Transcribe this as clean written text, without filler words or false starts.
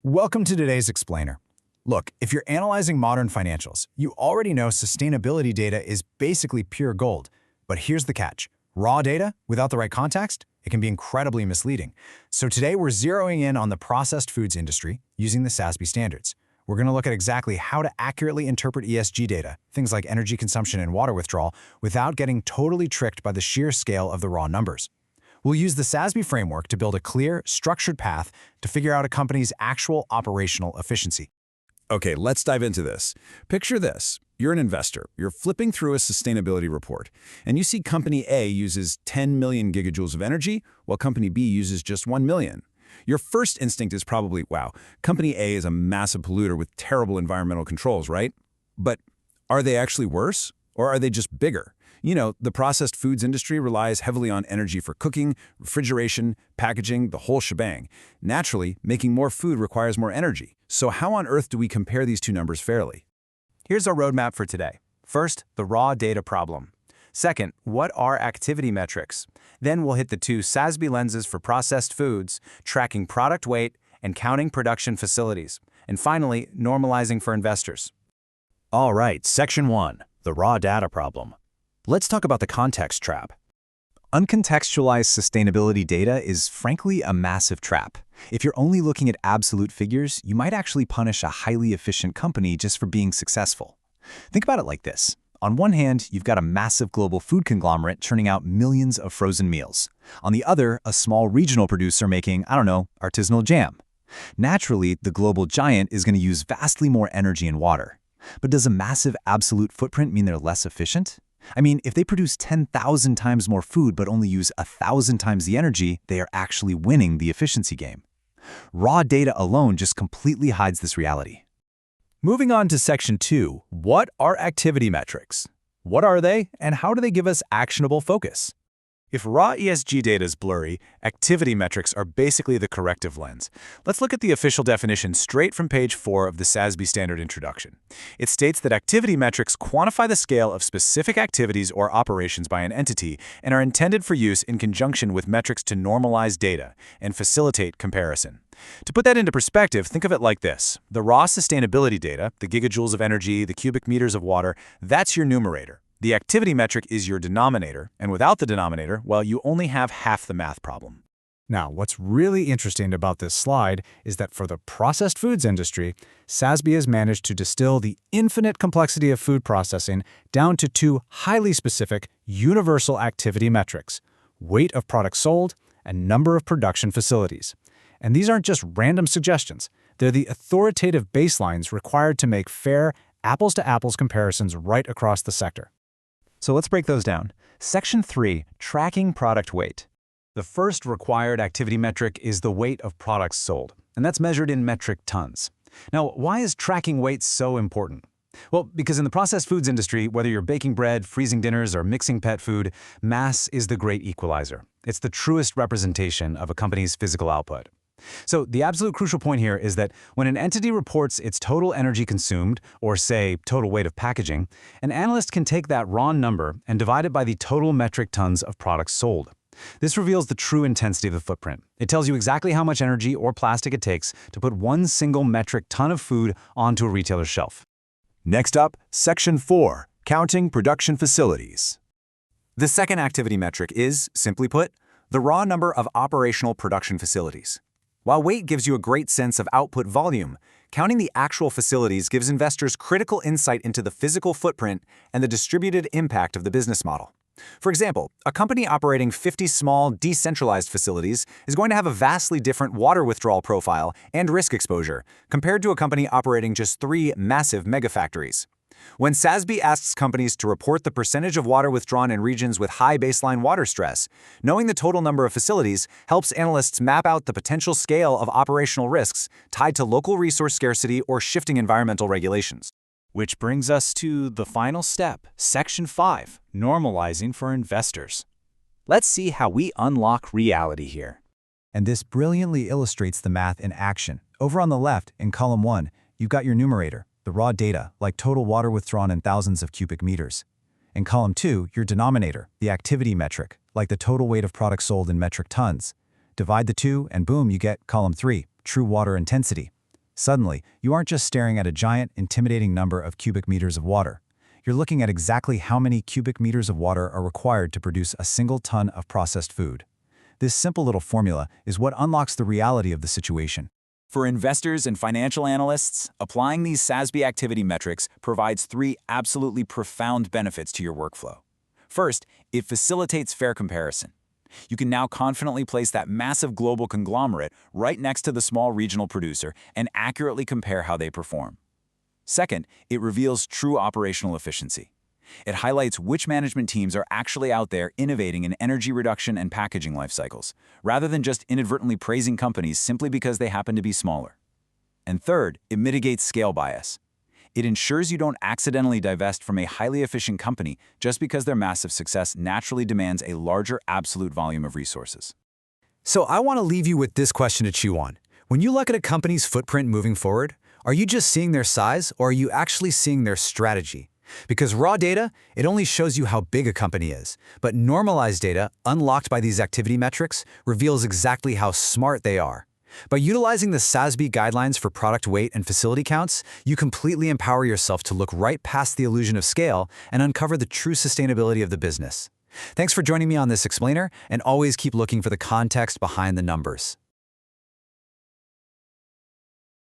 Welcome to today's explainer. Look, if you're analyzing modern financials, you already know sustainability data is basically pure gold. But here's the catch. Raw data, without the right context, it can be incredibly misleading. So today we're zeroing in on the processed foods industry using the SASB standards. We're going to look at exactly how to accurately interpret ESG data, things like energy consumption and water withdrawal, without getting totally tricked by the sheer scale of the raw numbers. We'll use the SASB framework to build a clear, structured path to figure out a company's actual operational efficiency. Okay, let's dive into this. Picture this. You're an investor. You're flipping through a sustainability report, and you see Company A uses 10 million gigajoules of energy, while Company B uses just 1 million. Your first instinct is probably, wow, Company A is a massive polluter with terrible environmental controls, right? But are they actually worse, or are they just bigger? You know, the processed foods industry relies heavily on energy for cooking, refrigeration, packaging, the whole shebang. Naturally, making more food requires more energy. So how on earth do we compare these two numbers fairly? Here's our roadmap for today. First, the raw data problem. Second, what are activity metrics? Then we'll hit the two SASB lenses for processed foods, tracking product weight, and counting production facilities. And finally, normalizing for investors. All right, Section 1, the raw data problem. Let's talk about the context trap. Uncontextualized sustainability data is frankly a massive trap. If you're only looking at absolute figures, you might actually punish a highly efficient company just for being successful. Think about it like this. On one hand, you've got a massive global food conglomerate churning out millions of frozen meals. On the other, a small regional producer making, artisanal jam. Naturally, the global giant is going to use vastly more energy and water. But does a massive absolute footprint mean they're less efficient? I mean, if they produce 10,000 times more food but only use 1,000 times the energy, they are actually winning the efficiency game. Raw data alone just completely hides this reality. Moving on to Section 2, what are activity metrics? What are they, and how do they give us actionable focus? If raw ESG data is blurry, activity metrics are basically the corrective lens. Let's look at the official definition straight from page 4 of the SASB Standard Introduction. It states that activity metrics quantify the scale of specific activities or operations by an entity and are intended for use in conjunction with metrics to normalize data and facilitate comparison. To put that into perspective, think of it like this. The raw sustainability data, the gigajoules of energy, the cubic meters of water, that's your numerator. The activity metric is your denominator, and without the denominator, well, you only have half the math problem. Now, what's really interesting about this slide is that for the processed foods industry, SASB has managed to distill the infinite complexity of food processing down to two highly specific, universal activity metrics: weight of products sold and number of production facilities. And these aren't just random suggestions. They're the authoritative baselines required to make fair, apples-to-apples comparisons right across the sector. So let's break those down. Section 3, tracking product weight. The first required activity metric is the weight of products sold, and that's measured in metric tons. Now, why is tracking weight so important? Well, because in the processed foods industry, whether you're baking bread, freezing dinners, or mixing pet food, mass is the great equalizer. It's the truest representation of a company's physical output. So the absolute crucial point here is that when an entity reports its total energy consumed, or say, total weight of packaging, an analyst can take that raw number and divide it by the total metric tons of products sold. This reveals the true intensity of the footprint. It tells you exactly how much energy or plastic it takes to put one single metric ton of food onto a retailer's shelf. Next up, Section 4, counting production facilities. The second activity metric is, simply put, the raw number of operational production facilities. While weight gives you a great sense of output volume, counting the actual facilities gives investors critical insight into the physical footprint and the distributed impact of the business model. For example, a company operating 50 small, decentralized facilities is going to have a vastly different water withdrawal profile and risk exposure compared to a company operating just 3 massive megafactories. When SASB asks companies to report the percentage of water withdrawn in regions with high baseline water stress, knowing the total number of facilities helps analysts map out the potential scale of operational risks tied to local resource scarcity or shifting environmental regulations. Which brings us to the final step, Section 5, normalizing for investors. Let's see how we unlock reality here. And this brilliantly illustrates the math in action. Over on the left, in column 1, you've got your numerator, the raw data, like total water withdrawn in thousands of cubic meters. In column 2, your denominator, the activity metric, like the total weight of products sold in metric tons. Divide the two, and boom, you get column 3, true water intensity. Suddenly, you aren't just staring at a giant, intimidating number of cubic meters of water. You're looking at exactly how many cubic meters of water are required to produce a single ton of processed food. This simple little formula is what unlocks the reality of the situation. For investors and financial analysts, applying these SASB activity metrics provides 3 absolutely profound benefits to your workflow. First, it facilitates fair comparison. You can now confidently place that massive global conglomerate right next to the small regional producer and accurately compare how they perform. Second, it reveals true operational efficiency. It highlights which management teams are actually out there innovating in energy reduction and packaging life cycles, rather than just inadvertently praising companies simply because they happen to be smaller. And third, it mitigates scale bias. It ensures you don't accidentally divest from a highly efficient company just because their massive success naturally demands a larger absolute volume of resources. So I want to leave you with this question to chew on. When you look at a company's footprint moving forward, are you just seeing their size, or are you actually seeing their strategy? Because raw data, it only shows you how big a company is, but normalized data, unlocked by these activity metrics, reveals exactly how smart they are. By utilizing the SASB guidelines for product weight and facility counts, you completely empower yourself to look right past the illusion of scale and uncover the true sustainability of the business. Thanks for joining me on this explainer, and always keep looking for the context behind the numbers.